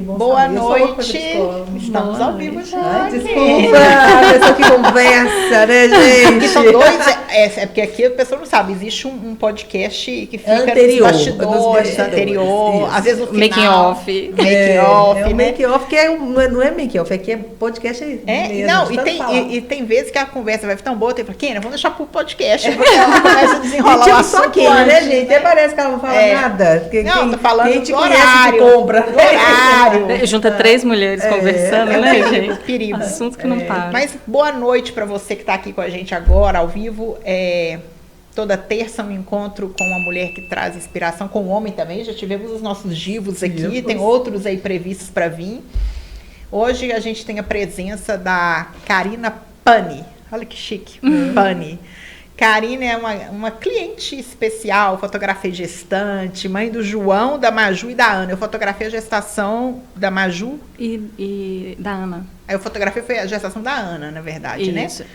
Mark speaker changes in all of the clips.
Speaker 1: bom
Speaker 2: Boa
Speaker 1: saber.
Speaker 2: noite. Estamos ao vivo já.
Speaker 1: Ai, desculpa, a pessoa que conversa, né, gente?
Speaker 2: Aqui são dois, porque aqui a pessoa não sabe, existe um podcast que fica
Speaker 1: Anterior,
Speaker 2: nos bastidores, anterior,
Speaker 1: isso.
Speaker 2: às vezes no final.
Speaker 3: Making off.
Speaker 2: Making off,
Speaker 1: é um
Speaker 2: né?
Speaker 1: make off, que não é make off, aqui é podcast mesmo.
Speaker 2: Não, e tem vezes que a conversa vai tão boa, tem que falar, Kênia, vamos deixar pro podcast, porque ela começa a desenrolar o assunto.
Speaker 1: Só Kênia, né, gente? Até parece que ela não fala nada.
Speaker 2: Não, tô falando
Speaker 1: quem te
Speaker 2: do
Speaker 1: conhece
Speaker 2: horário,
Speaker 1: te compra.
Speaker 2: do horário.
Speaker 3: Junta 3 mulheres conversando, né, gente?
Speaker 2: Perigo.
Speaker 3: Assunto que não para.
Speaker 2: Mas boa noite para você que está aqui com a gente agora, ao vivo. Toda terça um encontro com uma mulher que traz inspiração, com um homem também. Já tivemos os nossos divos aqui, tem outros aí previstos para vir. Hoje a gente tem a presença da Karina Pani. Olha que chique, Pani. Karina é uma cliente especial, fotografei gestante, mãe do João, da Maju e da Ana. Eu fotografei a gestação da Maju.
Speaker 3: E da Ana.
Speaker 2: Aí eu fotografei foi a gestação da Ana, na verdade, né?
Speaker 3: Isso.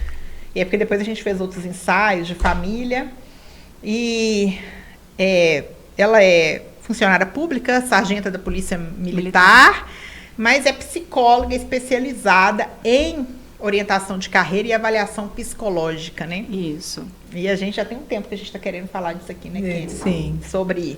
Speaker 2: E é porque depois a gente fez outros ensaios de família. E ela é funcionária pública, sargenta da Polícia Militar, mas é psicóloga especializada em orientação de carreira e avaliação psicológica, né?
Speaker 3: Isso.
Speaker 2: E a gente já tem um tempo que a gente está querendo falar disso aqui, né, Kênia?
Speaker 1: Sim.
Speaker 2: Sobre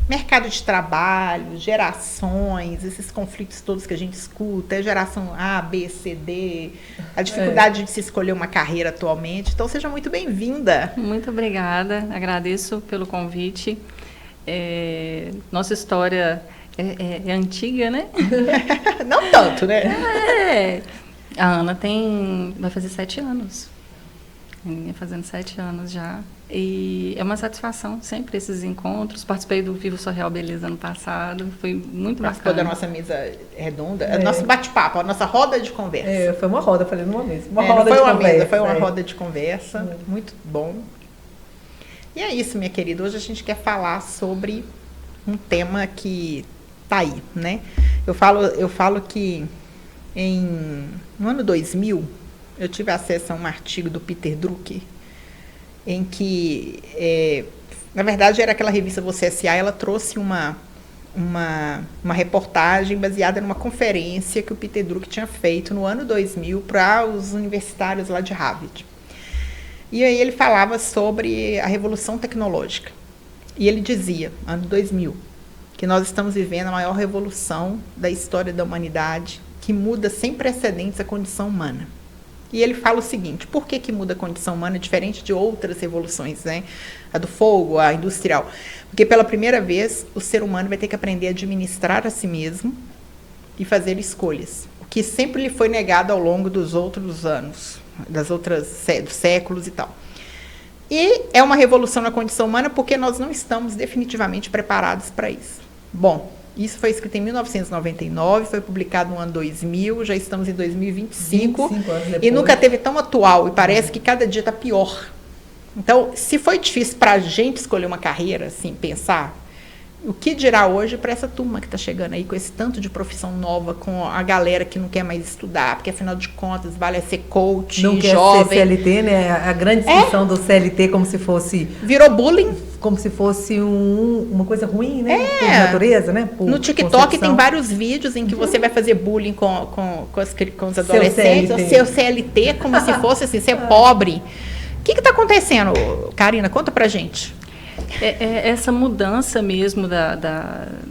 Speaker 2: mercado de trabalho, gerações, esses conflitos todos que a gente escuta, geração A, B, C, D, a dificuldade de se escolher uma carreira atualmente. Então, seja muito bem-vinda.
Speaker 3: Muito obrigada, agradeço pelo convite. Nossa história é antiga, né?
Speaker 2: Não tanto, né?
Speaker 3: A Ana vai fazer 7 anos. Fazendo 7 anos já. E é uma satisfação sempre esses encontros. Participei do Vivo Surreal Beleza ano passado. Foi muito
Speaker 2: Participou
Speaker 3: bacana.
Speaker 2: da nossa mesa redonda, nosso bate-papo, a nossa roda de conversa.
Speaker 1: Foi uma roda, falei numa mesa.
Speaker 2: Foi uma roda de conversa. Muito bom. E é isso, minha querida. Hoje a gente quer falar sobre um tema que tá aí, né? Eu falo que no ano 2000, eu tive acesso a um artigo do Peter Drucker, em que, na verdade, era aquela revista Você S.A., ela trouxe uma reportagem baseada numa conferência que o Peter Drucker tinha feito no ano 2000 para os universitários lá de Harvard. E aí ele falava sobre a revolução tecnológica. E ele dizia, ano 2000, que nós estamos vivendo a maior revolução da história da humanidade, que muda sem precedentes a condição humana. E ele fala o seguinte, por que muda a condição humana diferente de outras revoluções, né? A do fogo, a industrial. Porque pela primeira vez o ser humano vai ter que aprender a administrar a si mesmo e fazer escolhas. O que sempre lhe foi negado ao longo dos outros anos, dos séculos e tal. E é uma revolução na condição humana porque nós não estamos definitivamente preparados para isso. Bom, isso foi escrito em 1999, foi publicado no ano 2000, já estamos em 2025 e nunca teve tão atual e parece que cada dia está pior. Então, se foi difícil para a gente escolher uma carreira, assim, pensar, o que dirá hoje para essa turma que está chegando aí com esse tanto de profissão nova, com a galera que não quer mais estudar, porque afinal de contas vale ser coach,
Speaker 1: não
Speaker 2: jovem.
Speaker 1: Não quer ser CLT, né? A grande discussão do CLT como se fosse...
Speaker 2: Virou bullying.
Speaker 1: Como se fosse uma coisa ruim, né? Por natureza, né? Por
Speaker 2: no TikTok tem vários vídeos em que você vai fazer bullying com os adolescentes, o seu CLT, como se fosse assim, ser pobre. O que está acontecendo, Karina? Conta pra gente.
Speaker 3: Essa mudança mesmo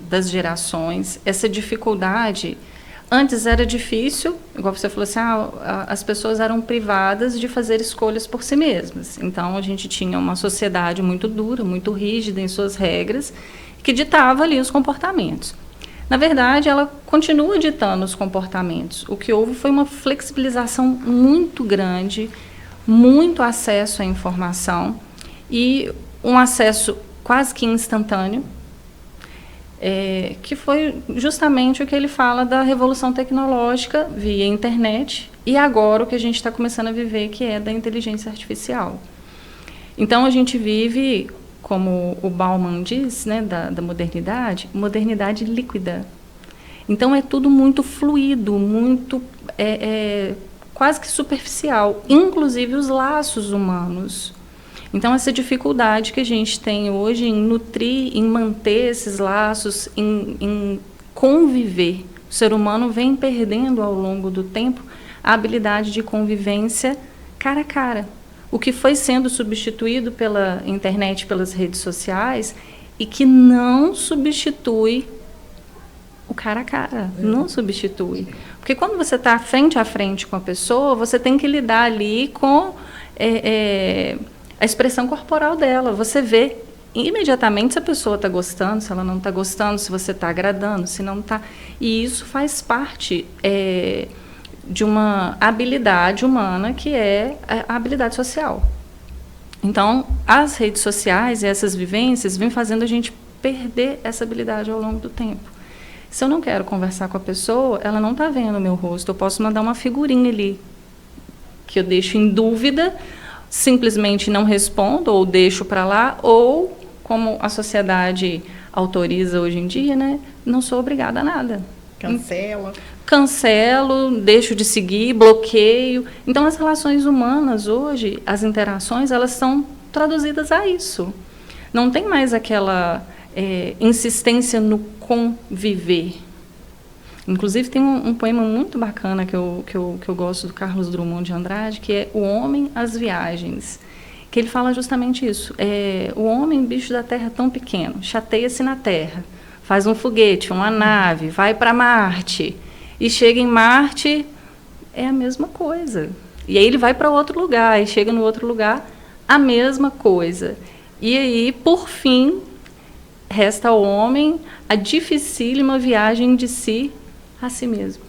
Speaker 3: das gerações, essa dificuldade. Antes era difícil, igual você falou assim, as pessoas eram privadas de fazer escolhas por si mesmas. Então, a gente tinha uma sociedade muito dura, muito rígida em suas regras, que ditava ali os comportamentos. Na verdade, ela continua ditando os comportamentos. O que houve foi uma flexibilização muito grande, muito acesso à informação e um acesso quase que instantâneo, que foi justamente o que ele fala da revolução tecnológica via internet e agora o que a gente está começando a viver, que é da inteligência artificial. Então, a gente vive, como o Bauman diz, né, da modernidade líquida. Então, é tudo muito fluido, muito quase que superficial, inclusive os laços humanos. Então, essa dificuldade que a gente tem hoje em nutrir, em manter esses laços, em conviver ser humano vem perdendo ao longo do tempo a habilidade de convivência cara a cara. O que foi sendo substituído pela internet, pelas redes sociais, e que não substitui o cara a cara, não substitui. Porque quando você está frente a frente com a pessoa, você tem que lidar ali com a expressão corporal dela. Você vê imediatamente se a pessoa está gostando, se ela não está gostando, se você está agradando, se não está. E isso faz parte de uma habilidade humana que é a habilidade social. Então, as redes sociais e essas vivências vêm fazendo a gente perder essa habilidade ao longo do tempo. Se eu não quero conversar com a pessoa, ela não está vendo o meu rosto. Eu posso mandar uma figurinha ali, que eu deixo em dúvida, simplesmente não respondo, ou deixo para lá, ou, como a sociedade autoriza hoje em dia, né, não sou obrigada a nada. Cancelo, deixo de seguir, bloqueio. Então, as relações humanas hoje, as interações, elas são traduzidas a isso. Não tem mais aquela insistência no conviver. Inclusive, tem um poema muito bacana que eu gosto, do Carlos Drummond de Andrade, que é O Homem, as Viagens, que ele fala justamente isso. O homem, bicho da terra tão pequeno, chateia-se na terra, faz um foguete, uma nave, vai para Marte, e chega em Marte, é a mesma coisa. E aí ele vai para outro lugar, e chega no outro lugar, a mesma coisa. E aí, por fim, resta ao homem a dificílima viagem de si a si mesmo.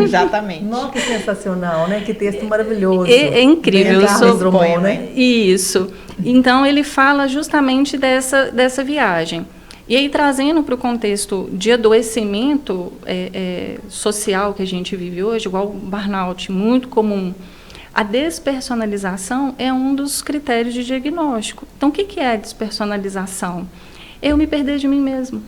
Speaker 2: Exatamente.
Speaker 1: Nossa, que sensacional, né? Que texto maravilhoso.
Speaker 3: É incrível.
Speaker 1: Drummond, né?
Speaker 3: Isso. Então, ele fala justamente dessa viagem. E aí, trazendo para o contexto de adoecimento social que a gente vive hoje, igual o burnout, muito comum, a despersonalização é um dos critérios de diagnóstico. Então, o que é a despersonalização? Eu me perder de mim mesmo.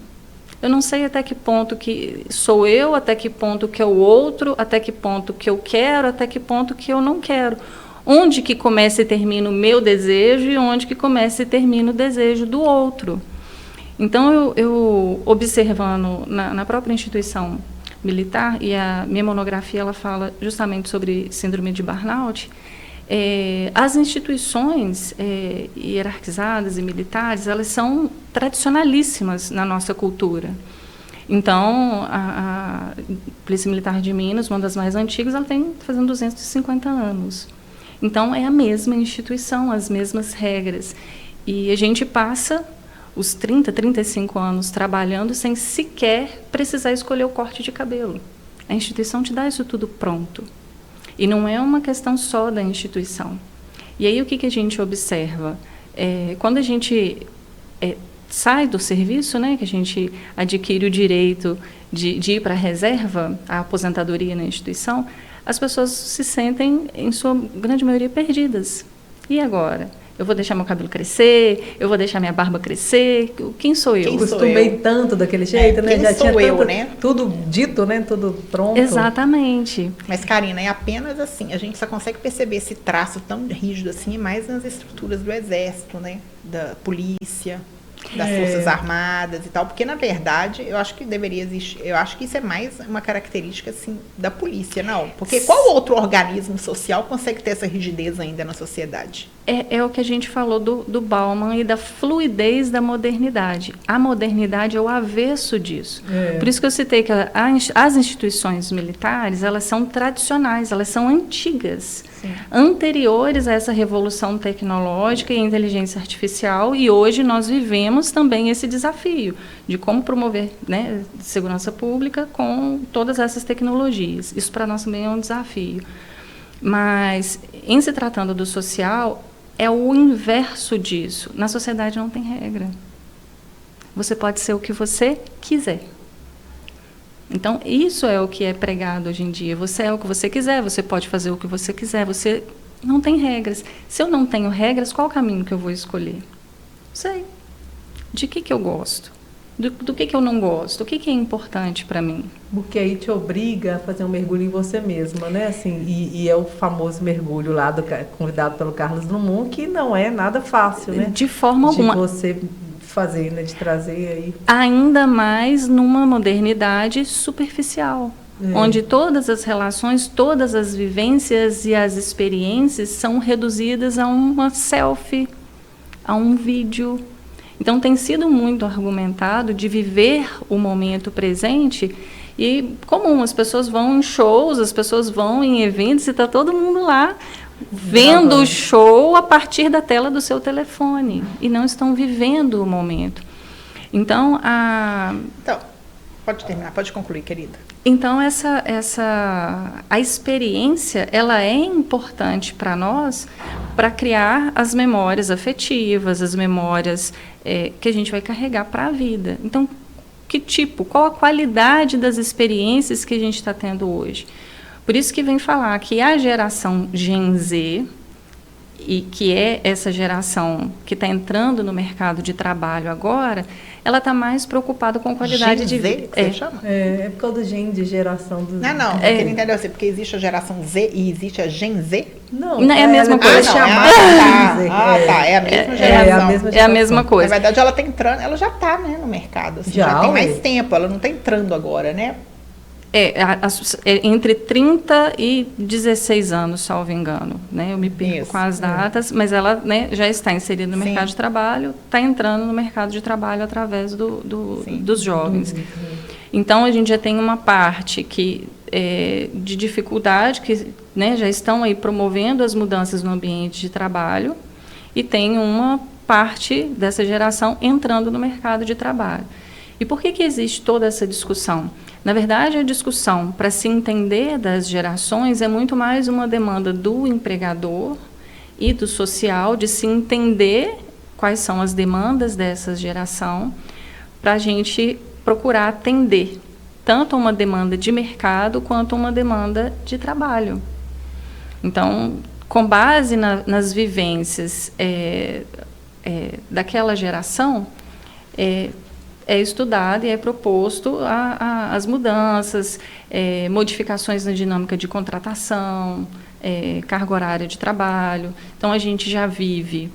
Speaker 3: Eu não sei até que ponto que sou eu, até que ponto que é o outro, até que ponto que eu quero, até que ponto que eu não quero. Onde que começa e termina o meu desejo e onde que começa e termina o desejo do outro. Então, eu observando na própria instituição militar, e a minha monografia ela fala justamente sobre síndrome de burnout, as instituições hierarquizadas e militares, elas são tradicionalíssimas na nossa cultura. Então, a Polícia Militar de Minas, uma das mais antigas, ela tem fazendo 250 anos. Então, é a mesma instituição, as mesmas regras. E a gente passa os 30, 35 anos trabalhando sem sequer precisar escolher o corte de cabelo. A instituição te dá isso tudo pronto. E não é uma questão só da instituição. E aí o que a gente observa? Quando a gente sai do serviço, né, que a gente adquire o direito de ir para a reserva, a aposentadoria na instituição, as pessoas se sentem, em sua grande maioria, perdidas. E agora? Eu vou deixar meu cabelo crescer, eu vou deixar minha barba crescer. Quem sou eu?
Speaker 1: Acostumei tanto daquele jeito, né?
Speaker 2: Quem
Speaker 1: já
Speaker 2: sou
Speaker 1: tinha
Speaker 2: eu, né?
Speaker 1: Tudo dito, né? Tudo pronto.
Speaker 3: Exatamente.
Speaker 2: Mas, Karina, é apenas assim, a gente só consegue perceber esse traço tão rígido assim mais nas estruturas do Exército, né? Da polícia, das Forças Armadas e tal, porque, na verdade, eu acho que deveria existir, eu acho que isso é mais uma característica, assim, da polícia, não? Porque qual outro organismo social consegue ter essa rigidez ainda na sociedade?
Speaker 3: É o que a gente falou do Bauman e da fluidez da modernidade. A modernidade é o avesso disso. Por isso que eu citei que as instituições militares, elas são tradicionais, elas são antigas, anteriores a essa revolução tecnológica e inteligência artificial, e hoje nós vivemos também esse desafio de como promover, né, segurança pública com todas essas tecnologias. Isso para nós também é um desafio. Mas, em se tratando do social, é o inverso disso. Na sociedade não tem regra. Você pode ser o que você quiser. Então, isso é o que é pregado hoje em dia. Você é o que você quiser, você pode fazer o que você quiser, você não tem regras. Se eu não tenho regras, qual o caminho que eu vou escolher? Não sei. De que eu gosto? Do que eu não gosto? O que é importante para mim?
Speaker 1: Porque aí te obriga a fazer um mergulho em você mesma, né? Assim, e é o famoso mergulho lá convidado pelo Carlos Drummond, que não é nada fácil, né?
Speaker 3: De forma alguma.
Speaker 1: De você fazer, né? De trazer aí.
Speaker 3: Ainda mais numa modernidade superficial, onde todas as relações, todas as vivências e as experiências são reduzidas a uma selfie, a um vídeo. Então, tem sido muito argumentado de viver o momento presente e comum, as pessoas vão em shows, as pessoas vão em eventos e está todo mundo lá vendo o show a partir da tela do seu telefone e não estão vivendo o momento. Então,
Speaker 2: pode terminar, pode concluir, querida.
Speaker 3: Então, a experiência, ela é importante para nós para criar as memórias afetivas, as memórias que a gente vai carregar para a vida. Então, qual a qualidade das experiências que a gente está tendo hoje? Por isso que vem falar que a geração Gen Z, e que é essa geração que está entrando no mercado de trabalho agora, ela está mais preocupada com qualidade de vida.
Speaker 2: Você chama?
Speaker 1: É por causa do gen de geração do...
Speaker 2: Não, eu queria entender assim, porque existe a geração Z e existe a Gen Z?
Speaker 1: Não,
Speaker 3: é a mesma coisa.
Speaker 2: É a mesma geração.
Speaker 3: É a mesma coisa.
Speaker 2: Na verdade, ela está entrando, ela já está, né, no mercado. Assim, já tem mais tempo, ela não está entrando agora, né?
Speaker 3: Entre 30 e 16 anos, salvo engano. Né? Eu me perco com as datas, mas ela, né, já está inserida no mercado de trabalho, está entrando no mercado de trabalho através dos jovens. Então, a gente já tem uma parte de dificuldade, que, né, já estão aí promovendo as mudanças no ambiente de trabalho, e tem uma parte dessa geração entrando no mercado de trabalho. E por que existe toda essa discussão? Na verdade, a discussão para se entender das gerações é muito mais uma demanda do empregador e do social de se entender quais são as demandas dessa geração para a gente procurar atender tanto uma demanda de mercado quanto uma demanda de trabalho. Então, com base nas vivências daquela geração, é estudado e é proposto as mudanças, modificações na dinâmica de contratação, carga horária de trabalho. Então, a gente já vive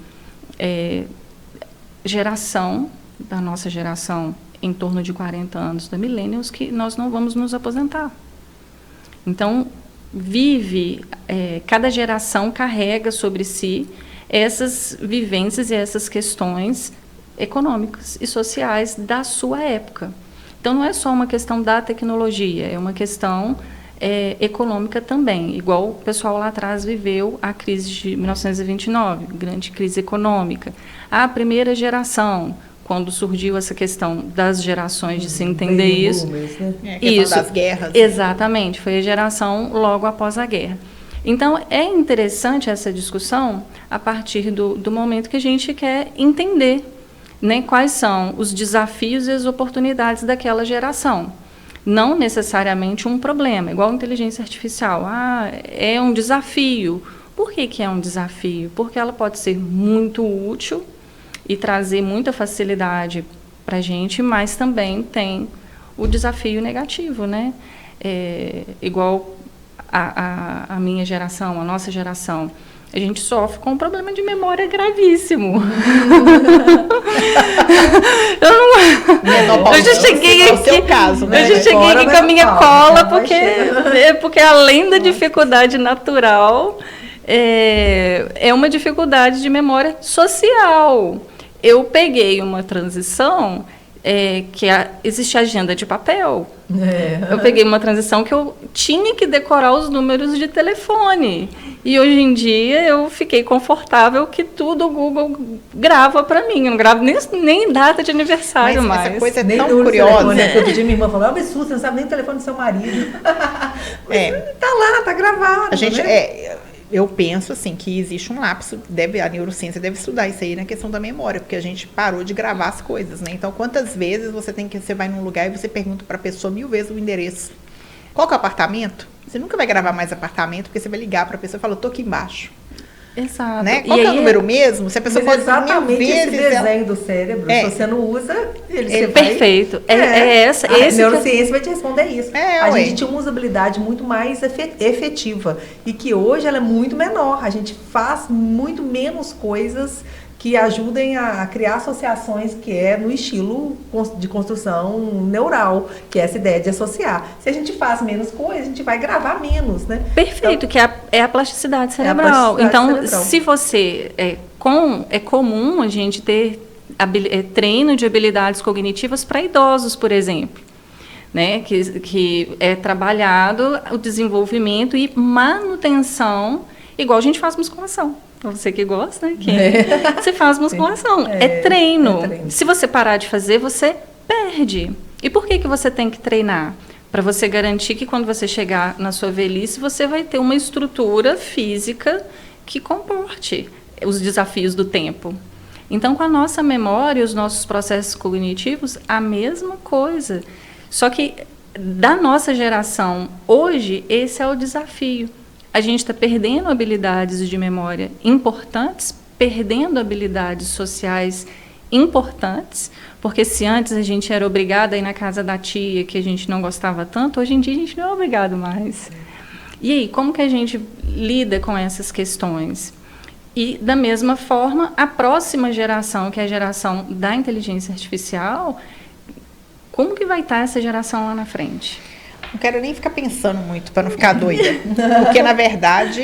Speaker 3: da nossa geração, em torno de 40 anos da Millennials, que nós não vamos nos aposentar. Então, cada geração carrega sobre si essas vivências e essas questões econômicas e sociais da sua época. Então, não é só uma questão da tecnologia, é uma questão econômica também, igual o pessoal lá atrás viveu a crise de 1929, grande crise econômica. A primeira geração, quando surgiu essa questão das gerações de se entender isso.
Speaker 2: A questão das guerras.
Speaker 3: Exatamente, foi a geração logo após a guerra. Então, é interessante essa discussão a partir do momento que a gente quer entender, né, quais são os desafios e as oportunidades daquela geração. Não necessariamente um problema, igual a inteligência artificial. É um desafio. Por que é um desafio? Porque ela pode ser muito útil e trazer muita facilidade para a gente, mas também tem o desafio negativo, né? Igual a minha geração, a nossa geração, a gente sofre com um problema de memória gravíssimo. Eu já cheguei aqui,
Speaker 2: seu caso, né?
Speaker 3: Eu já cheguei aqui com a minha cola, porque além da dificuldade natural, é uma dificuldade de memória social. Eu peguei uma transição existe agenda de papel. Eu peguei uma transição que eu tinha que decorar os números de telefone. E hoje em dia eu fiquei confortável que tudo o Google grava para mim. Eu não gravo nem data de aniversário mais.
Speaker 2: Essa coisa é tão curiosa.
Speaker 1: Todo dia minha irmã falou, absurdo, você não sabe nem o telefone do seu marido. Tá lá, tá gravado.
Speaker 2: Eu penso assim que existe um lapso, a neurociência deve estudar isso aí na questão da memória, porque a gente parou de gravar as coisas, né? Então, quantas vezes você vai num lugar e você pergunta para a pessoa 1000 vezes o endereço? Qual que é o apartamento? Você nunca vai gravar mais apartamento, porque você vai ligar para a pessoa e falar, eu tô aqui embaixo.
Speaker 3: Exato.
Speaker 2: Né? Qual que é o número mesmo? Se a pessoa pode
Speaker 1: exatamente 1000 vezes esse desenho do cérebro, se você não usa, ele
Speaker 3: perfeito.
Speaker 1: A neurociência vai te responder isso. A gente tinha uma usabilidade muito mais efetiva e que hoje ela é muito menor. A gente faz muito menos coisas que ajudem a criar associações que é no estilo de construção neural, que é essa ideia de associar. Se a gente faz menos coisa, a gente vai gravar menos, né?
Speaker 3: Perfeito,
Speaker 1: então,
Speaker 3: que é a plasticidade cerebral. Então, se você... É comum a gente ter treino de habilidades cognitivas para idosos, por exemplo. Né, que é trabalhado o desenvolvimento e manutenção, igual a gente faz musculação. Você que gosta, né? Você faz musculação. É treino. Se você parar de fazer, você perde. E por que você tem que treinar? Para você garantir que quando você chegar na sua velhice, você vai ter uma estrutura física que comporte os desafios do tempo. Então, com a nossa memória e os nossos processos cognitivos, a mesma coisa. Só que, da nossa geração, hoje, esse é o desafio. A gente está perdendo habilidades de memória importantes, perdendo habilidades sociais importantes, porque se antes a gente era obrigada a ir na casa da tia, que a gente não gostava tanto, hoje em dia a gente não é obrigado mais. E aí, como que a gente lida com essas questões? E, da mesma forma, a próxima geração, que é a geração da inteligência artificial... Como que vai estar essa geração lá na frente?
Speaker 2: Não quero nem ficar pensando muito para não ficar doida. Porque, na verdade,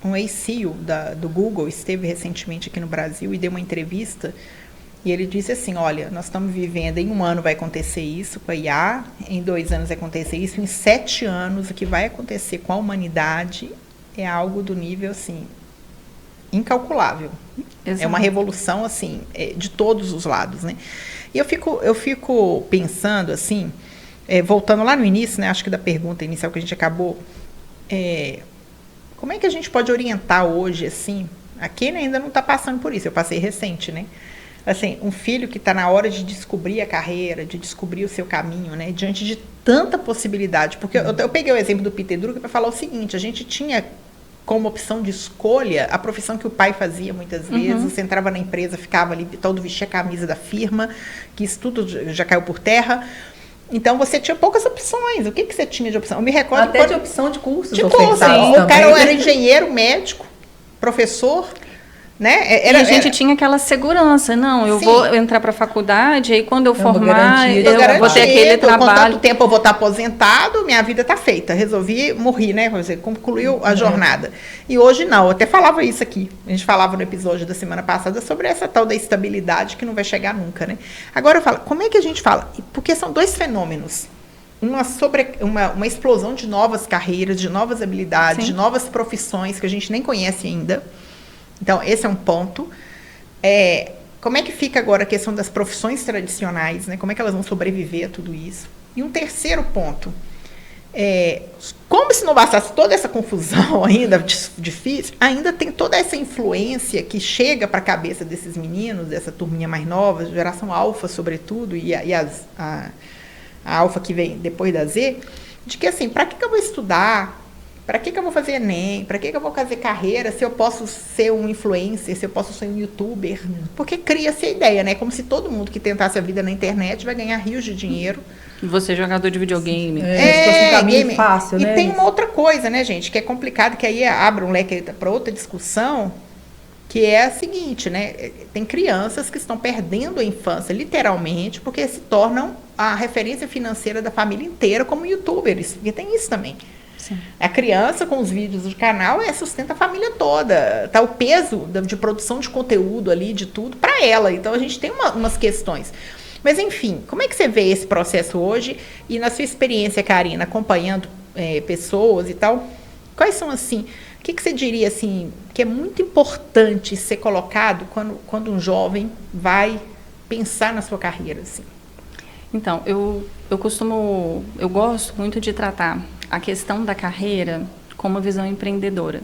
Speaker 2: um ex-CEO do Google esteve recentemente aqui no Brasil e deu uma entrevista e ele disse assim, olha, nós estamos vivendo, em 1 ano vai acontecer isso com a IA, em 2 anos vai acontecer isso, em 7 anos o que vai acontecer com a humanidade é algo do nível, assim, incalculável. Exato. É uma revolução, assim, de todos os lados, né? E eu fico pensando, assim, voltando lá no início, né? Acho que da pergunta inicial que a gente acabou, como é que a gente pode orientar hoje, assim, a quem ainda não está passando por isso? Eu passei recente, né? Assim, um filho que está na hora de descobrir a carreira, de descobrir o seu caminho, né? Diante de tanta possibilidade. Porque eu peguei o exemplo do Peter Drucker para falar o seguinte, a gente tinha como opção de escolha a profissão que o pai fazia muitas vezes. Você entrava na empresa, ficava ali, todo vestia a camisa da firma, que isso tudo já caiu por terra. Então, você tinha poucas opções. O que você tinha de opção? Eu me recordo...
Speaker 1: Até de opção de cursos.
Speaker 2: De curso. O cara era engenheiro, médico, professor... Né?
Speaker 3: E a gente tinha aquela segurança, não, eu vou entrar para a faculdade, aí quando eu formar, eu vou ter aquele trabalho.
Speaker 2: Com tanto tempo eu vou estar aposentado, minha vida está feita. Resolvi morrer, né? Quer dizer, concluiu a jornada. E hoje não, eu até falava isso aqui. A gente falava no episódio da semana passada sobre essa tal da estabilidade que não vai chegar nunca, né? Agora eu falo, como é que a gente fala? Porque são 2 fenômenos. Uma explosão de novas carreiras, de novas habilidades, de novas profissões que a gente nem conhece ainda. Então, esse é um ponto. Como é que fica agora a questão das profissões tradicionais, né? Como é que elas vão sobreviver a tudo isso? E um terceiro ponto, como se não bastasse toda essa confusão ainda difícil, ainda tem toda essa influência que chega para a cabeça desses meninos, dessa turminha mais nova, geração alfa, sobretudo, e a alfa que vem depois da Z, de que assim, para que eu vou estudar? Para que eu vou fazer Enem? Para que eu vou fazer carreira se eu posso ser um influencer, se eu posso ser um youtuber? Porque cria-se a ideia, né? Como se todo mundo que tentasse a vida na internet vai ganhar rios de dinheiro.
Speaker 3: Você é jogador de videogame.
Speaker 1: Um caminho fácil, né?
Speaker 2: E tem uma outra coisa, né, gente? Que é complicado, que aí abre um leque para outra discussão, que é a seguinte, né? Tem crianças que estão perdendo a infância, literalmente, porque se tornam a referência financeira da família inteira como youtubers. Porque tem isso também. Sim. A criança com os vídeos do canal sustenta a família toda. Tá o peso de produção de conteúdo ali, de tudo, para ela. Então, a gente tem umas questões. Mas, enfim, como é que você vê esse processo hoje? E na sua experiência, Karina, acompanhando pessoas e tal, quais são, assim, o que você diria, assim, que é muito importante ser colocado quando um jovem vai pensar na sua carreira, assim?
Speaker 3: Então, eu gosto muito de tratar a questão da carreira com uma visão empreendedora.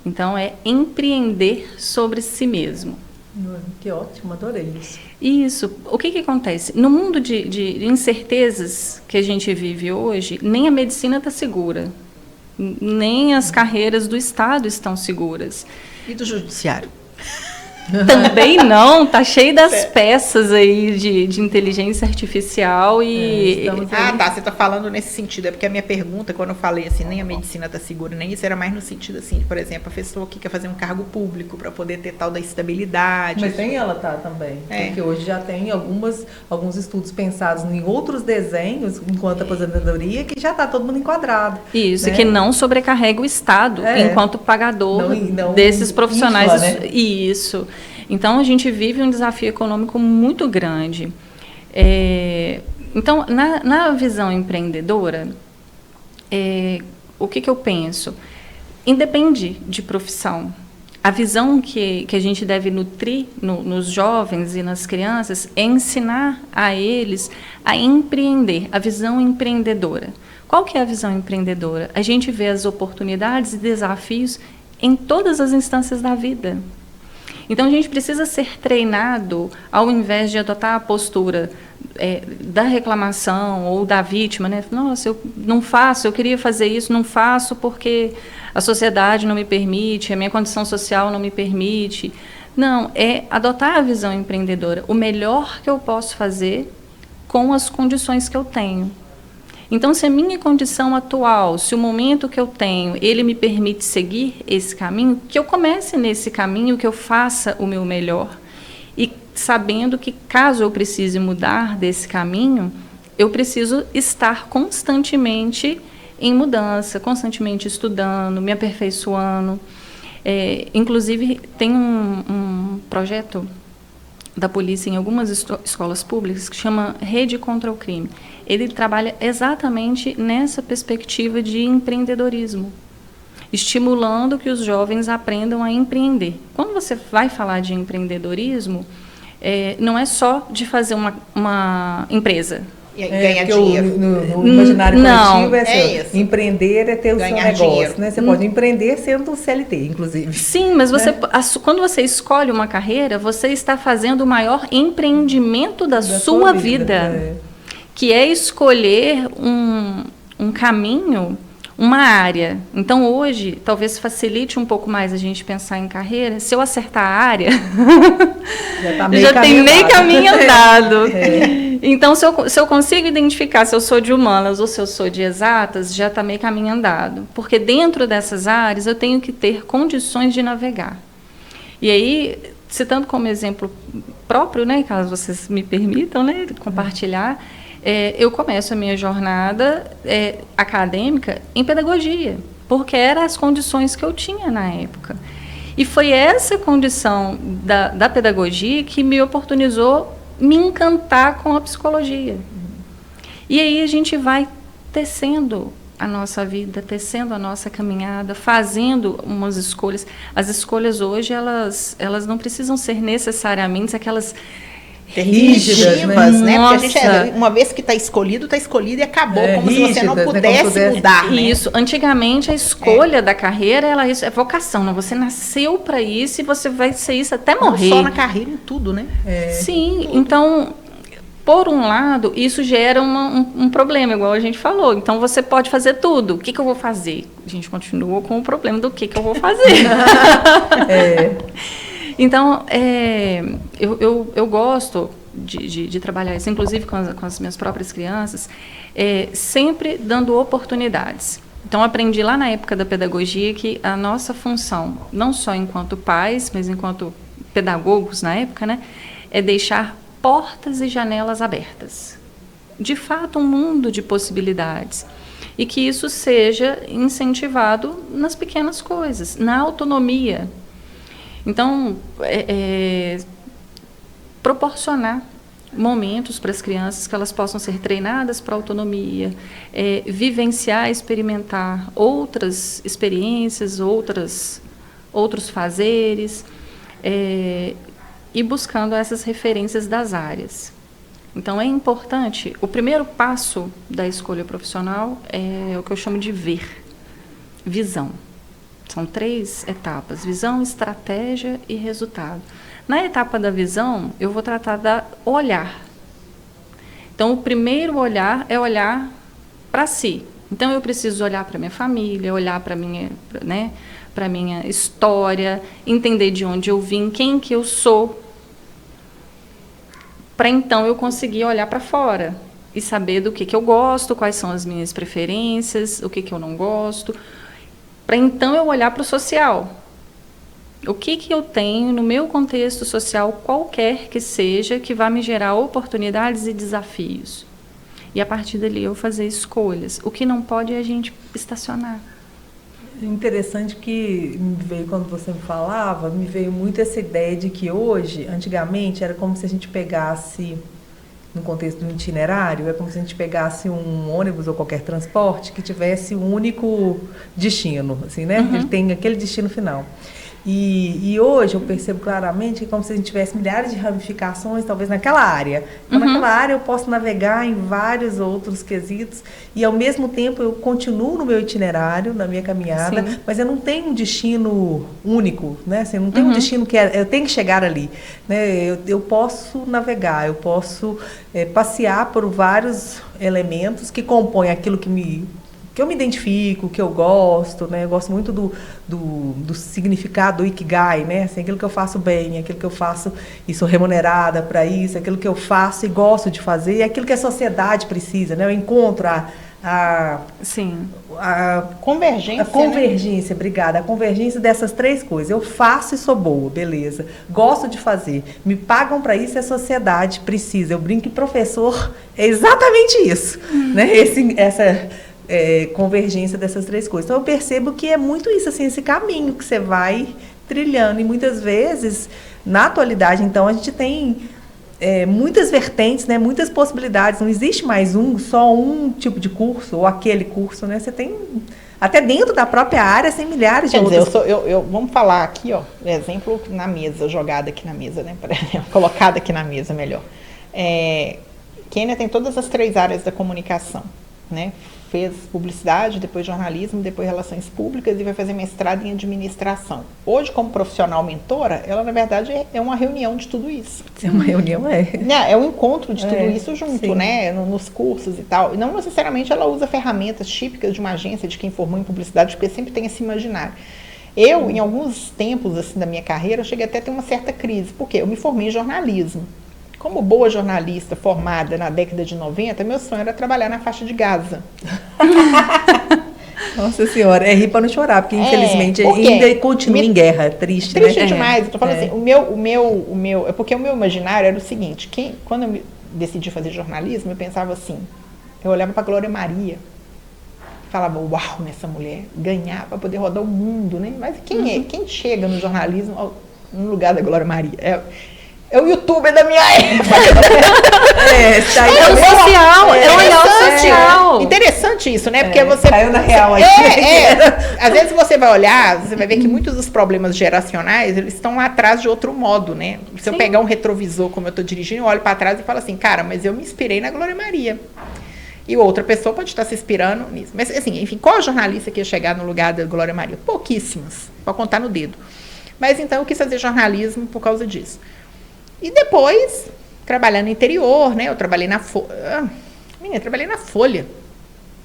Speaker 3: Então, é empreender sobre si mesmo.
Speaker 1: Que ótimo, adorei isso.
Speaker 3: Isso. O que acontece? No mundo de incertezas que a gente vive hoje, nem a medicina está segura, nem as carreiras do Estado estão seguras.
Speaker 2: E do judiciário?
Speaker 3: Também não, tá cheio das peças aí de inteligência artificial e...
Speaker 2: Tá, você tá falando nesse sentido, é porque a minha pergunta, quando eu falei assim, nem a medicina tá segura, nem isso, era mais no sentido assim, por exemplo, a pessoa que quer fazer um cargo público para poder ter tal da estabilidade.
Speaker 1: Mas tem ela tá também, porque hoje já tem alguns estudos pensados em outros desenhos, enquanto aposentadoria, que já tá todo mundo enquadrado.
Speaker 3: Isso,
Speaker 1: né?
Speaker 3: que não sobrecarrega o Estado enquanto pagador não desses profissionais.
Speaker 1: Infla, né?
Speaker 3: Isso. Então, a gente vive um desafio econômico muito grande. Então, na visão empreendedora, o que eu penso? Independe de profissão. A visão que a gente deve nutrir nos jovens e nas crianças é ensinar a eles a empreender, a visão empreendedora. Qual que é a visão empreendedora? A gente vê as oportunidades e desafios em todas as instâncias da vida. Então, a gente precisa ser treinado, ao invés de adotar a postura da reclamação ou da vítima, né? Nossa, eu não faço, eu queria fazer isso, não faço porque a sociedade não me permite, a minha condição social não me permite. Não, é adotar a visão empreendedora, o melhor que eu posso fazer com as condições que eu tenho. Então, se a minha condição atual, se o momento que eu tenho, ele me permite seguir esse caminho, que eu comece nesse caminho, que eu faça o meu melhor. E sabendo que, caso eu precise mudar desse caminho, eu preciso estar constantemente em mudança, constantemente estudando, me aperfeiçoando. Inclusive, tem um projeto da polícia em algumas escolas públicas que chama Rede contra o Crime. Ele trabalha exatamente nessa perspectiva de empreendedorismo, estimulando que os jovens aprendam a empreender. Quando você vai falar de empreendedorismo, não é só de fazer uma empresa.
Speaker 2: E ganhar dinheiro.
Speaker 1: No imaginário coletivo
Speaker 2: isso.
Speaker 1: Empreender é ter o seu negócio.
Speaker 2: Dinheiro.
Speaker 1: Né? Você pode empreender sendo CLT, inclusive.
Speaker 3: Sim, mas quando você escolhe uma carreira, você está fazendo o maior empreendimento da sua vida. Que é escolher um caminho, uma área. Então, hoje, talvez facilite um pouco mais a gente pensar em carreira. Se eu acertar a área, já tem meio caminho andado. Então, se eu consigo identificar se eu sou de humanas ou se eu sou de exatas, já está meio caminho andado. Porque dentro dessas áreas, eu tenho que ter condições de navegar. E aí, citando como exemplo próprio, né, caso vocês me permitam, né, compartilhar, eu começo a minha jornada acadêmica em pedagogia, porque eram as condições que eu tinha na época. E foi essa condição da pedagogia que me oportunizou me encantar com a psicologia. E aí a gente vai tecendo a nossa vida, tecendo a nossa caminhada, fazendo umas escolhas. As escolhas hoje, elas não precisam ser necessariamente aquelas
Speaker 2: rígidas, né? Porque a gente, uma vez que está escolhido e acabou, como rígidas, se você não pudesse mudar. Né?
Speaker 3: Isso. Antigamente, a escolha da carreira, é vocação. Não? Você nasceu para isso e você vai ser isso até morrer.
Speaker 2: Não só na carreira, em tudo, né?
Speaker 3: Sim. Tudo. Então, por um lado, isso gera um problema, igual a gente falou. Então, você pode fazer tudo. O que eu vou fazer? A gente continua com o problema do que eu vou fazer. Então, eu gosto de trabalhar isso, inclusive com as minhas próprias crianças, sempre dando oportunidades. Então, aprendi lá na época da pedagogia que a nossa função, não só enquanto pais, mas enquanto pedagogos na época, né, é deixar portas e janelas abertas. De fato, um mundo de possibilidades. E que isso seja incentivado nas pequenas coisas, na autonomia. Então, proporcionar momentos para as crianças que elas possam ser treinadas para a autonomia, vivenciar, experimentar outras experiências, outros fazeres, e buscando essas referências das áreas. Então, é importante, o primeiro passo da escolha profissional é o que eu chamo de visão. São 3 etapas: visão, estratégia e resultado. Na etapa da visão, eu vou tratar da olhar. Então, o primeiro olhar é olhar para si. Então, eu preciso olhar para minha família, olhar para minha, né, para minha história, entender de onde eu vim, quem que eu sou, para então eu conseguir olhar para fora e saber do que eu gosto, quais são as minhas preferências, o que eu não gosto, para então eu olhar para o social. O que eu tenho no meu contexto social, qualquer que seja, que vá me gerar oportunidades e desafios. E a partir dali eu fazer escolhas. O que não pode é a gente estacionar.
Speaker 1: Interessante que me veio quando você me falava, me veio muito essa ideia de que hoje, antigamente, era como se a gente pegasse, no contexto do itinerário, é como se a gente pegasse um ônibus ou qualquer transporte que tivesse um único destino, assim, né? Ele tem aquele destino final. E hoje eu percebo claramente que é como se a gente tivesse milhares de ramificações, talvez naquela área. Então, naquela área eu posso navegar em vários outros quesitos e, ao mesmo tempo, eu continuo no meu itinerário, na minha caminhada, sim, mas eu não tenho um destino único, né? Assim, eu não tenho um destino que eu tenho que chegar ali, né? Eu posso navegar, eu posso passear por vários elementos que compõem aquilo que eu me identifico, que eu gosto, né? Eu gosto muito do significado do Ikigai, né? Assim, aquilo que eu faço bem, aquilo que eu faço e sou remunerada para isso, aquilo que eu faço e gosto de fazer, e aquilo que a sociedade precisa, né? Eu encontro
Speaker 2: sim, a convergência. A
Speaker 1: convergência, né? Obrigada. A convergência dessas três coisas. Eu faço e sou boa, beleza. Gosto de fazer. Me pagam para isso e a sociedade precisa. Eu brinco que professor é exatamente isso, né? Essa convergência dessas três coisas. Então eu percebo que é muito isso, assim, esse caminho que você vai trilhando, e muitas vezes, na atualidade, então, a gente tem muitas vertentes, né, muitas possibilidades, não existe mais só um tipo de curso, ou aquele curso, né, você tem, até dentro da própria área, tem milhares de outros.
Speaker 2: Vamos falar aqui, ó, exemplo na mesa, jogado aqui na mesa, né, colocado aqui na mesa, melhor. Kênia tem todas as três áreas da comunicação, né? Fez publicidade, depois jornalismo, depois relações públicas e vai fazer mestrado em administração. Hoje, como profissional mentora, ela, na verdade, é uma reunião de tudo isso.
Speaker 1: É uma reunião,
Speaker 2: é um encontro de tudo isso junto, sim, né? Nos cursos e tal. E não necessariamente ela usa ferramentas típicas de uma agência, de quem formou em publicidade, porque sempre tem esse imaginário. Eu, em alguns tempos assim, da minha carreira, eu cheguei até a ter uma certa crise. Por quê? Eu me formei em jornalismo. Como boa jornalista formada na década de 90, meu sonho era trabalhar na faixa de Gaza.
Speaker 1: Nossa Senhora, rir para não chorar, porque infelizmente ainda continua em guerra, triste, né?
Speaker 2: Triste demais. Eu tô falando assim, é porque o meu imaginário era o seguinte, quando eu decidi fazer jornalismo, eu pensava assim, eu olhava para Glória Maria, falava, uau, essa mulher ganhar para poder rodar o mundo, né? Mas quem chega no jornalismo no lugar da Glória Maria? É o youtuber da minha época.
Speaker 3: O social, é o olhar social.
Speaker 2: Interessante isso, né? Porque você...
Speaker 1: Caiu na real aí.
Speaker 2: Às vezes você vai olhar, você vai ver que muitos dos problemas geracionais, eles estão lá atrás de outro modo, né? Se eu pegar um retrovisor, como eu estou dirigindo, eu olho para trás e falo assim, cara, mas eu me inspirei na Glória Maria. E outra pessoa pode estar se inspirando nisso. Mas, assim, enfim, qual jornalista que ia chegar no lugar da Glória Maria? Pouquíssimas, para contar no dedo. Mas, então, eu quis fazer jornalismo por causa disso. E depois, trabalhando no interior, né? Eu trabalhei na Folha. Trabalhei na Folha.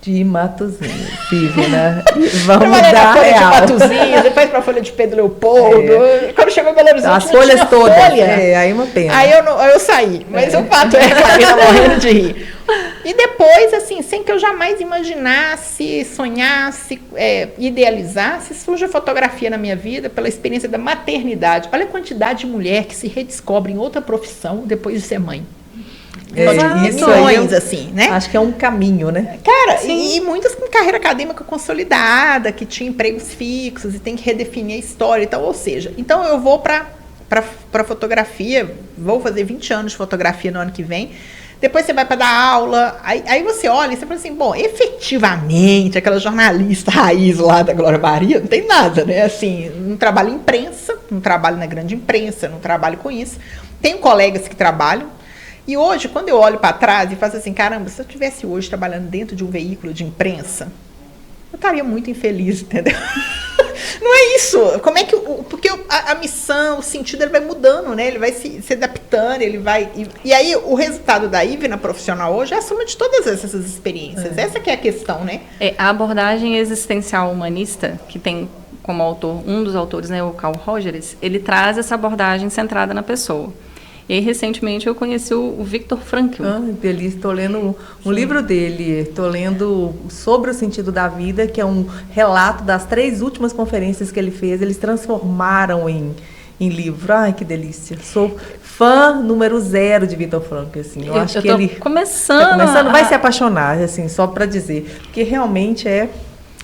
Speaker 1: De Matozinhos, filho, né? Vamos
Speaker 2: trabalhei
Speaker 1: dar
Speaker 2: na Folha
Speaker 1: real.
Speaker 2: de Matozinhos, depois para a Folha de Pedro Leopoldo. Quando chegou em Belo Horizonte,
Speaker 1: as folhas todas.
Speaker 2: Folha.
Speaker 1: Aí uma pena.
Speaker 2: Aí eu saí. Mas o fato é que a Camila morrendo de rir. E depois, assim, sem que eu jamais imaginasse, sonhasse, idealizasse, surge a fotografia na minha vida pela experiência da maternidade. Olha a quantidade de mulher que se redescobre em outra profissão depois de ser mãe.
Speaker 1: Isso
Speaker 2: milhões, assim, né?
Speaker 1: Acho que é um caminho, né?
Speaker 2: Cara, e muitas com carreira acadêmica consolidada, que tinha empregos fixos e tem que redefinir a história e tal. Ou seja, então eu vou para fotografia, vou fazer 20 anos de fotografia no ano que vem. Depois você vai para dar aula, aí você olha e você fala assim, bom, efetivamente, aquela jornalista raiz lá da Glória Maria, não tem nada, né? Assim, não trabalho em imprensa, não trabalho na grande imprensa, não trabalho com isso. Tenho colegas que trabalham. E hoje, quando eu olho para trás e faço assim, caramba, se eu estivesse hoje trabalhando dentro de um veículo de imprensa, eu estaria muito infeliz, entendeu? Não é isso. Como é que porque a missão, o sentido, ele vai mudando, né? Ele vai se adaptando, ele vai... E aí, o resultado da Ivna profissional hoje é a soma de todas essas experiências. Essa que é a questão, né?
Speaker 3: A abordagem existencial humanista, que tem como autor, um dos autores, né, o Carl Rogers, ele traz essa abordagem centrada na pessoa. E aí, recentemente, eu conheci o Viktor Frankl.
Speaker 1: Delícia, estou lendo um livro dele, estou lendo sobre o sentido da vida, que é um relato das 3 últimas conferências que ele fez, eles transformaram em livro. Ai, que delícia. Sou fã número 0 de Viktor Frankl, assim. Eu acho que ele
Speaker 3: começando
Speaker 1: vai se apaixonar, assim, só para dizer, porque realmente é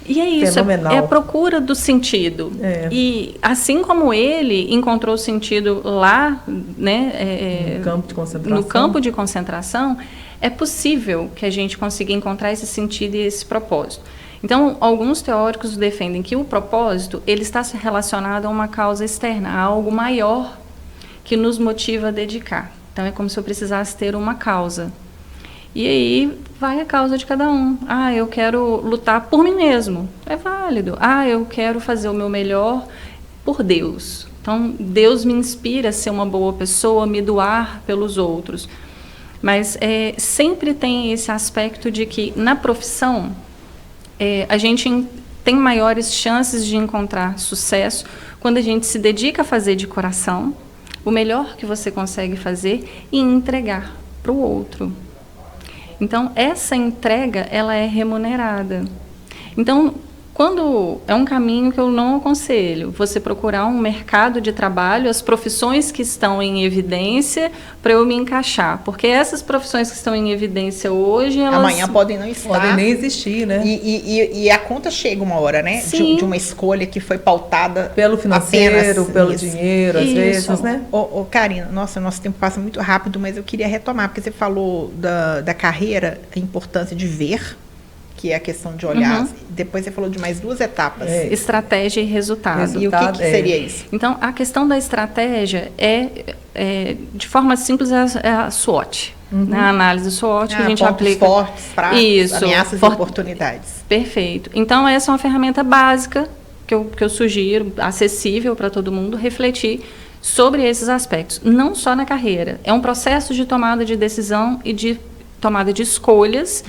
Speaker 3: e é isso, é a procura do sentido. E assim como ele encontrou sentido lá, né, no campo de concentração, é possível que a gente consiga encontrar esse sentido e esse propósito. Então, alguns teóricos defendem que o propósito ele está relacionado a uma causa externa, a algo maior que nos motiva a dedicar. Então, é como se eu precisasse ter uma causa. E aí vai a causa de cada um. Ah, eu quero lutar por mim mesmo. É válido. Ah, eu quero fazer o meu melhor por Deus. Então, Deus me inspira a ser uma boa pessoa, me doar pelos outros. Mas sempre tem esse aspecto de que na profissão a gente tem maiores chances de encontrar sucesso quando a gente se dedica a fazer de coração o melhor que você consegue fazer e entregar para o outro. Então, essa entrega, ela é remunerada. Então, quando é um caminho que eu não aconselho, você procurar um mercado de trabalho, as profissões que estão em evidência, para eu me encaixar. Porque essas profissões que estão em evidência hoje, elas...
Speaker 2: Amanhã podem não estar.
Speaker 1: Podem nem existir, né?
Speaker 2: E a conta chega uma hora, né? De uma escolha que foi pautada...
Speaker 1: Pelo financeiro, pelo dinheiro, às vezes, né?
Speaker 2: Karina, nossa, nosso tempo passa muito rápido, mas eu queria retomar, porque você falou da carreira, a importância de ver, que é a questão de olhar. Depois você falou de mais 2 etapas.
Speaker 3: Estratégia e resultado.
Speaker 2: E o que seria isso?
Speaker 3: Então, a questão da estratégia de forma simples, é a SWOT. Né? A análise SWOT que a gente aplica.
Speaker 2: Fortes, fracos, ameaças e oportunidades.
Speaker 3: Perfeito. Então, essa é uma ferramenta básica que eu sugiro, acessível para todo mundo, refletir sobre esses aspectos. Não só na carreira. É um processo de tomada de decisão e de tomada de escolhas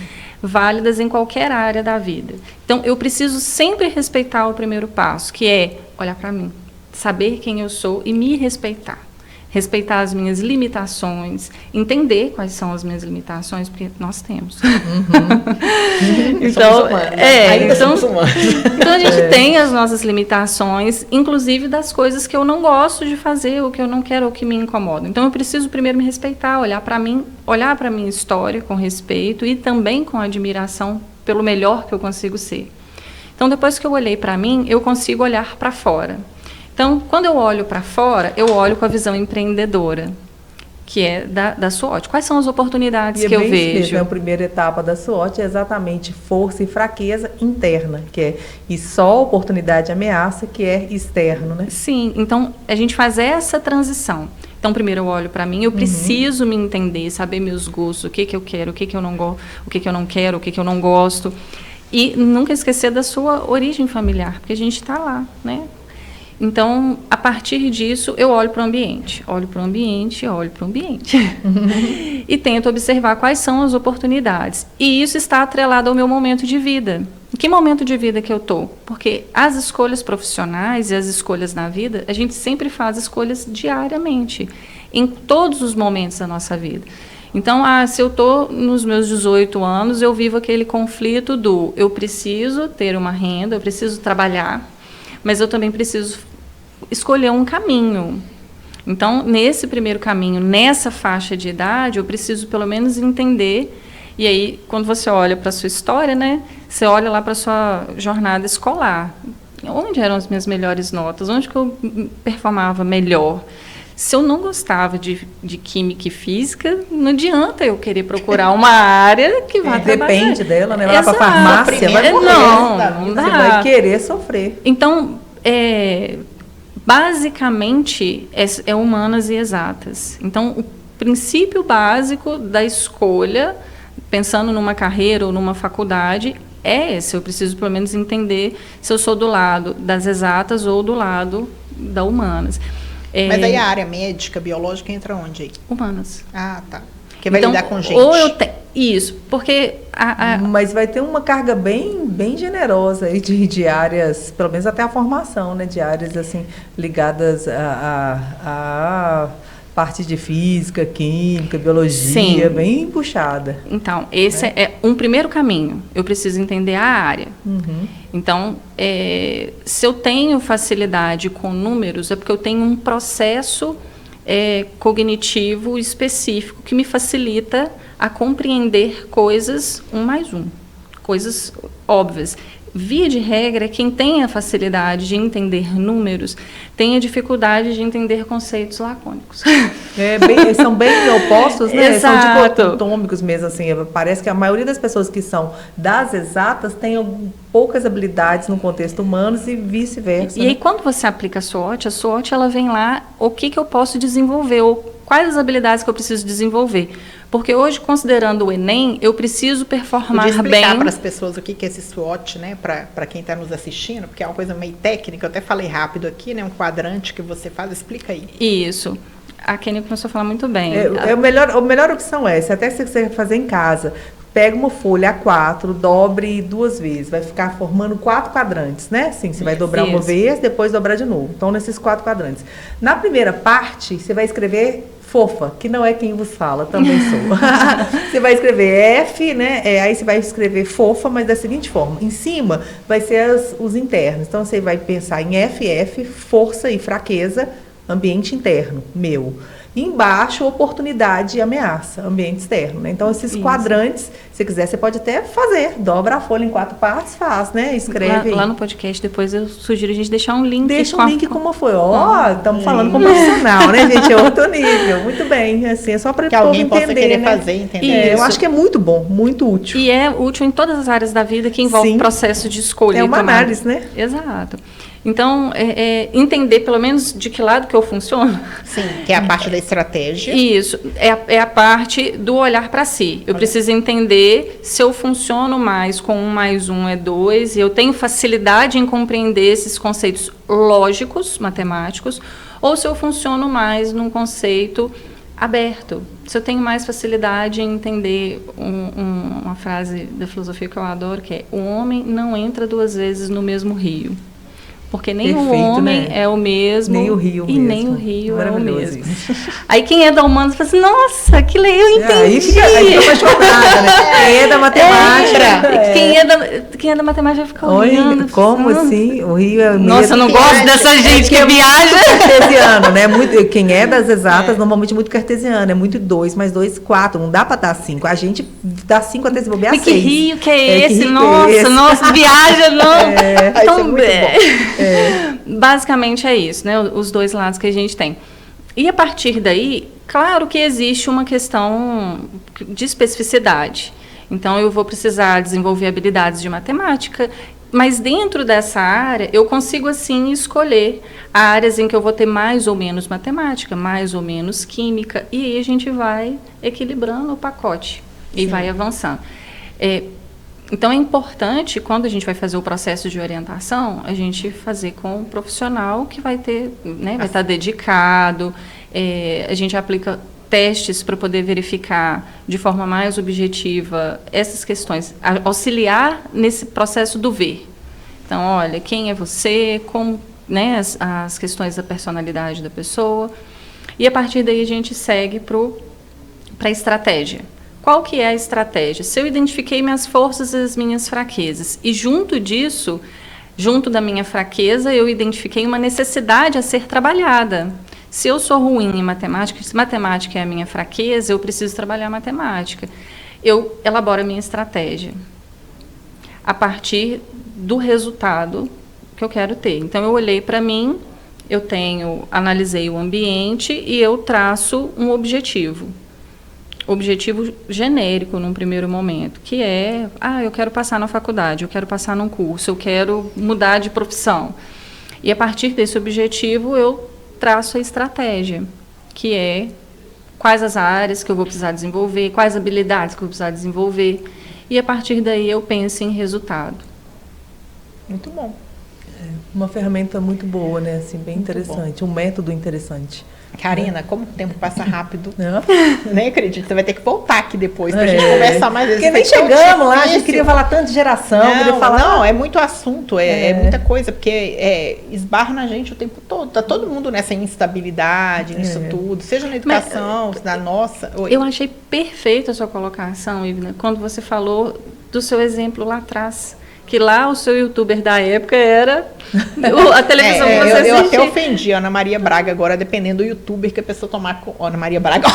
Speaker 3: válidas em qualquer área da vida. Então, eu preciso sempre respeitar o primeiro passo, que é olhar para mim, saber quem eu sou e me respeitar. Respeitar as minhas limitações, entender quais são as minhas limitações, porque nós temos. Então, então a gente tem as nossas limitações, inclusive das coisas que eu não gosto de fazer, o que eu não quero, o que me incomoda. Então eu preciso primeiro me respeitar, olhar para mim, olhar para a minha história com respeito e também com admiração pelo melhor que eu consigo ser. Então depois que eu olhei para mim, eu consigo olhar para fora. Então, quando eu olho para fora, eu olho com a visão empreendedora, que é da SWOT. Quais são as oportunidades que eu vejo?
Speaker 1: Mesmo, a primeira etapa da SWOT é exatamente força e fraqueza interna, que é e só oportunidade e ameaça, que é externo, né?
Speaker 3: Sim, então a gente faz essa transição. Então, primeiro eu olho para mim, eu preciso me entender, saber meus gostos, o que eu quero, o que eu não gosto, o que eu não quero, o que eu não gosto. E nunca esquecer da sua origem familiar, porque a gente está lá, né? Então, a partir disso, eu olho para o ambiente. E tento observar quais são as oportunidades. E isso está atrelado ao meu momento de vida. Em que momento de vida que eu estou? Porque as escolhas profissionais e as escolhas na vida, a gente sempre faz escolhas diariamente, em todos os momentos da nossa vida. Então, se eu estou nos meus 18 anos, eu vivo aquele conflito do eu preciso ter uma renda, eu preciso trabalhar, mas eu também preciso escolher um caminho. Então, nesse primeiro caminho, nessa faixa de idade, eu preciso pelo menos entender. E aí, quando você olha para a sua história, né, você olha lá para a sua jornada escolar. Onde eram as minhas melhores notas? Onde que eu performava melhor? Se eu não gostava de química e física, não adianta eu querer procurar uma área que vai trabalhar.
Speaker 1: Depende dela, né? Vai lá para a farmácia, vai morrer. Não dá. Você vai querer sofrer.
Speaker 3: Então, basicamente, é humanas e exatas. Então, o princípio básico da escolha, pensando numa carreira ou numa faculdade, é esse. Eu preciso, pelo menos, entender se eu sou do lado das exatas ou do lado da humanas.
Speaker 2: Mas aí a área médica, biológica, entra onde aí?
Speaker 3: Humanas.
Speaker 2: Ah, tá. Porque vai lidar com gente.
Speaker 3: Ou eu tenho... Isso, porque...
Speaker 1: Mas vai ter uma carga bem generosa aí de áreas, pelo menos até a formação, né? De áreas, assim, ligadas a parte de física, química, biologia, sim, bem puxada.
Speaker 3: Então, esse é um primeiro caminho. Eu preciso entender a área.
Speaker 1: Uhum.
Speaker 3: Então, se eu tenho facilidade com números, é porque eu tenho um processo cognitivo específico que me facilita a compreender coisas 1 mais 1, coisas óbvias. Via de regra, quem tem a facilidade de entender números tem a dificuldade de entender conceitos lacônicos.
Speaker 1: São bem opostos, né?
Speaker 3: Exato.
Speaker 1: São dicotômicos mesmo, assim. Parece que a maioria das pessoas que são das exatas têm poucas habilidades no contexto humano e vice-versa.
Speaker 3: E aí, quando você aplica a SWOT ela vem lá, o que eu posso desenvolver, ou quais as habilidades que eu preciso desenvolver. Porque hoje, considerando o Enem, eu preciso performar bem...
Speaker 2: Podia explicar para as pessoas o que é esse SWOT, né? Para quem está nos assistindo, porque é uma coisa meio técnica, eu até falei rápido aqui, né? Um quadrante que você faz, explica aí.
Speaker 3: Isso. A Kenny começou a falar muito bem.
Speaker 1: A melhor opção é, se até se você fazer em casa, pega uma folha A4, dobre 2 vezes, vai ficar formando 4 quadrantes, né? Assim, você vai dobrar uma vez, depois dobrar de novo. Então, nesses 4 quadrantes. Na primeira parte, você vai escrever fofa, que não é quem vos fala, também sou. Você vai escrever F, né? Aí você vai escrever fofa, mas da seguinte forma. Em cima vai ser os internos. Então, você vai pensar em FF, força e fraqueza, ambiente interno, meu. E embaixo, oportunidade e ameaça, ambiente externo, né? Então, esses quadrantes, se quiser, você pode até fazer. Dobra a folha em 4 partes, faz, né? Escreve.
Speaker 3: Lá no podcast, depois eu sugiro a gente deixar um link.
Speaker 1: Deixa um link como foi. Estamos falando com profissional, né, gente? É outro nível. Muito bem. Assim, é só para
Speaker 2: que alguém
Speaker 1: entender,
Speaker 2: possa querer
Speaker 1: né?
Speaker 2: fazer, entender.
Speaker 1: Eu acho que é muito bom, muito útil.
Speaker 3: E é útil em todas as áreas da vida que envolve o processo de escolha.
Speaker 1: É uma análise, né?
Speaker 3: Exato. Então, entender pelo menos de que lado que eu funciono.
Speaker 2: Sim, que é a parte da estratégia.
Speaker 3: Isso, é a parte do olhar para si. Eu preciso entender se eu funciono mais com 1 mais 1 é 2, e eu tenho facilidade em compreender esses conceitos lógicos, matemáticos, ou se eu funciono mais num conceito aberto. Se eu tenho mais facilidade em entender uma frase da filosofia que eu adoro, que é: o homem não entra 2 vezes no mesmo rio. Porque nem o homem, né, é o mesmo,
Speaker 1: nem o rio
Speaker 3: e
Speaker 1: mesmo.
Speaker 3: Nem o rio é o mesmo. Aí quem é da humanas fala assim: nossa, que legal, eu entendi.
Speaker 1: Aí fica apaixonada, né? Quem é da matemática.
Speaker 3: Quem é da matemática fica olhando.
Speaker 1: Como assim? O rio é o mesmo.
Speaker 3: Nossa, eu não gosto dessa gente que viaja.
Speaker 1: Cartesiano, né? Quem é das exatas, normalmente muito cartesiano. É muito 2 mais 2, 4. Não dá para dar 5. A gente dá 5 até se bobear 6.
Speaker 3: Que rio que é esse? Nossa, viaja, não.
Speaker 2: Então, bem.
Speaker 3: Basicamente é isso, né? Os 2 lados que a gente tem. E a partir daí, claro que existe uma questão de especificidade. Então, eu vou precisar desenvolver habilidades de matemática, mas dentro dessa área, eu consigo, assim, escolher áreas em que eu vou ter mais ou menos matemática, mais ou menos química, e aí a gente vai equilibrando o pacote e vai avançando. Então, é importante, quando a gente vai fazer o processo de orientação, a gente fazer com um profissional que vai ter, né, vai estar dedicado. A gente aplica testes para poder verificar de forma mais objetiva essas questões, auxiliar nesse processo do ver. Então, olha, quem é você, como, né, as questões da personalidade da pessoa. E, a partir daí, a gente segue para a estratégia. Qual que é a estratégia? Se eu identifiquei minhas forças e as minhas fraquezas, e junto disso, junto da minha fraqueza, eu identifiquei uma necessidade a ser trabalhada. Se eu sou ruim em matemática, se matemática é a minha fraqueza, eu preciso trabalhar matemática. Eu elaboro a minha estratégia a partir do resultado que eu quero ter. Então, eu olhei para mim, analisei o ambiente e eu traço um objetivo. Objetivo genérico num primeiro momento, que é: eu quero passar na faculdade, eu quero passar num curso, eu quero mudar de profissão. E a partir desse objetivo eu traço a estratégia, que é quais as áreas que eu vou precisar desenvolver, quais habilidades que eu vou precisar desenvolver, e a partir daí eu penso em resultado.
Speaker 1: Muito bom. Uma ferramenta muito boa, né? Assim, bem interessante, um método interessante.
Speaker 2: Karina, como o tempo passa rápido.
Speaker 1: Não.
Speaker 2: Nem acredito, você vai ter que voltar aqui depois pra gente conversar mais vezes.
Speaker 1: Porque nem chegamos lá, a gente queria falar tanto de geração, queria falar...
Speaker 2: Não, é muito assunto, é muita coisa, porque esbarra na gente o tempo todo. Tá todo mundo nessa instabilidade, nisso tudo, seja na educação, na nossa...
Speaker 3: Eu achei perfeita a sua colocação, Ivna, quando você falou do seu exemplo lá atrás. Que lá o seu youtuber da época era a televisão que você assistia.
Speaker 2: Eu até ofendi a Ana Maria Braga agora, dependendo do youtuber que a pessoa tomar com... Ana Maria Braga,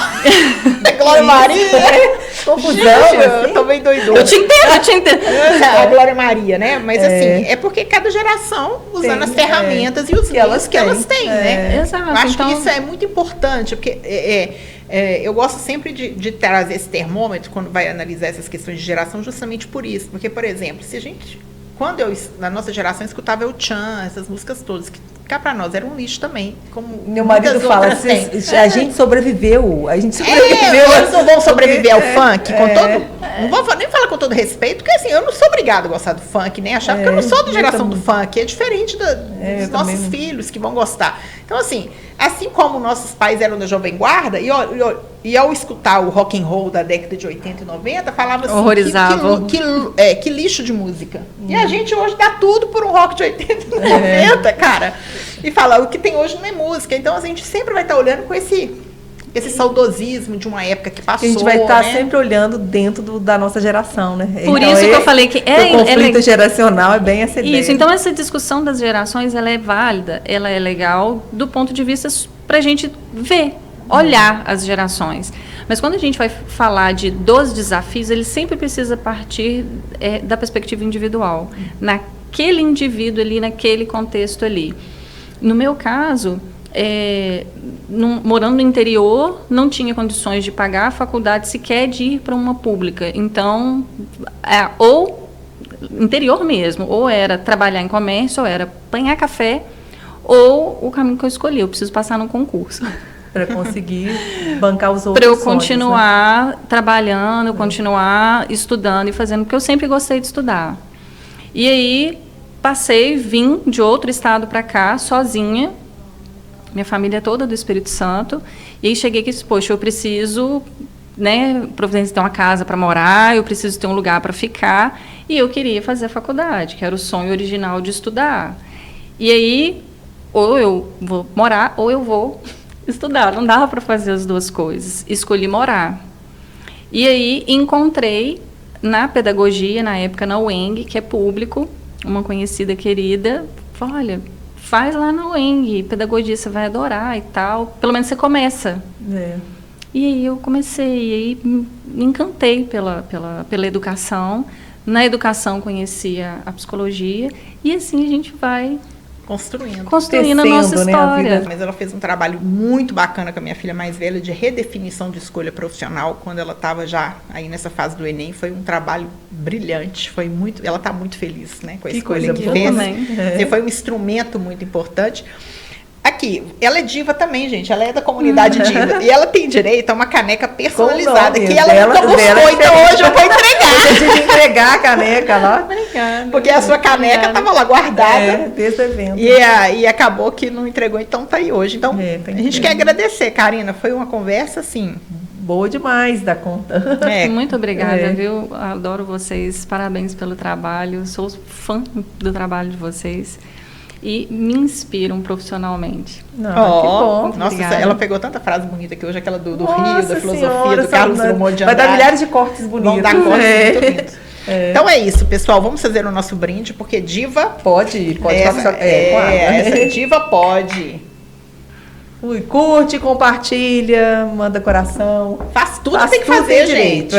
Speaker 2: Glória Maria!
Speaker 1: Confusão,
Speaker 2: Gente,
Speaker 1: assim.
Speaker 2: eu tô bem doidona.
Speaker 3: Eu te entendo.
Speaker 2: A Glória Maria, né? Mas assim, é porque cada geração usando as ferramentas e os meios que elas têm, né?
Speaker 3: Exato.
Speaker 2: Eu acho
Speaker 3: então...
Speaker 2: que isso é muito importante, porque eu gosto sempre de trazer esse termômetro quando vai analisar essas questões de geração, justamente por isso. Porque, por exemplo, se a gente... Quando eu, na nossa geração, escutava El Chan, essas músicas todas, que cá pra nós era um lixo também. Como
Speaker 1: meu marido fala, a gente sobreviveu. Eles
Speaker 2: não vão sobreviver ao funk com todo... Não vou nem falar com todo respeito, porque assim, eu não sou obrigada a gostar do funk, nem achar, porque eu não sou da geração do funk. É diferente dos nossos filhos que vão gostar. Então, assim como nossos pais eram da Jovem Guarda, e ao escutar o rock and roll da década de 80 e 90, falava assim,
Speaker 3: horrorizava.
Speaker 2: Que lixo de música. E a gente hoje dá tudo por um rock de 80 e 90, cara. E fala, o que tem hoje não é música. Então, a gente sempre vai estar olhando com esse saudosismo de uma época que passou.
Speaker 1: A gente vai estar sempre olhando dentro da nossa geração, né?
Speaker 3: Por então, isso que eu falei que
Speaker 1: o conflito geracional é bem essa ideia.
Speaker 3: Isso, então essa discussão das gerações, ela é válida, ela é legal do ponto de vista para a gente ver, olhar as gerações. Mas quando a gente vai falar dos desafios, ele sempre precisa partir da perspectiva individual, naquele indivíduo ali, naquele contexto ali. No meu caso... morando no interior, não tinha condições de pagar a faculdade sequer de ir para uma pública. Então, ou interior mesmo, ou era trabalhar em comércio, ou era apanhar café, ou o caminho que eu escolhi, eu preciso passar num concurso.
Speaker 1: Para conseguir bancar os outros
Speaker 3: para eu
Speaker 1: sonhos,
Speaker 3: continuar trabalhando, continuar estudando e fazendo, porque eu sempre gostei de estudar. E aí, vim de outro estado para cá, sozinha, minha família toda do Espírito Santo, e aí cheguei que, poxa, eu preciso, providenciar uma casa para morar, eu preciso ter um lugar para ficar, e eu queria fazer a faculdade, que era o sonho original de estudar. E aí, ou eu vou morar, ou eu vou estudar, não dava para fazer as duas coisas, escolhi morar. E aí, encontrei na pedagogia, na época na UENG, que é público, uma conhecida querida, falou, olha... faz lá na UENG, pedagogia, você vai adorar e tal. Pelo menos você começa. E aí eu comecei, e aí me encantei pela educação. Na educação conheci a psicologia, e assim a gente vai construindo a nossa história.
Speaker 2: Mas ela fez um trabalho muito bacana com a minha filha mais velha de redefinição de escolha profissional quando ela estava já aí nessa fase do Enem. Foi um trabalho brilhante, ela está muito feliz, né, com a escolha que fez. Foi um instrumento muito importante. Aqui, ela é diva também, gente. Ela é da comunidade diva. E ela tem direito a uma caneca personalizada. Que ela nunca buscou, então hoje eu vou entregar.
Speaker 1: Você tinha que entregar a caneca lá.
Speaker 2: Obrigada. Porque a sua caneca estava lá guardada.
Speaker 1: Desse evento.
Speaker 2: E acabou que não entregou, então tá aí hoje. Então, a gente quer agradecer, Karina. Foi uma conversa, assim...
Speaker 1: boa demais da conta.
Speaker 3: Muito obrigada, viu? Adoro vocês. Parabéns pelo trabalho. Sou fã do trabalho de vocês. E me inspiram profissionalmente.
Speaker 1: Que bom.
Speaker 2: Nossa, ela pegou tanta frase bonita que hoje, aquela do Rio, da filosofia, do Carlos Drummond de Andrade.
Speaker 1: Vai dar milhares de cortes bonitos.
Speaker 2: Vão dar cortes muito lindos. Então é isso, pessoal. Vamos fazer o nosso brinde, porque diva...
Speaker 1: Pode com água.
Speaker 2: Essa diva pode.
Speaker 1: Curte, compartilha, manda coração.
Speaker 2: Faz tudo que tem que fazer, gente.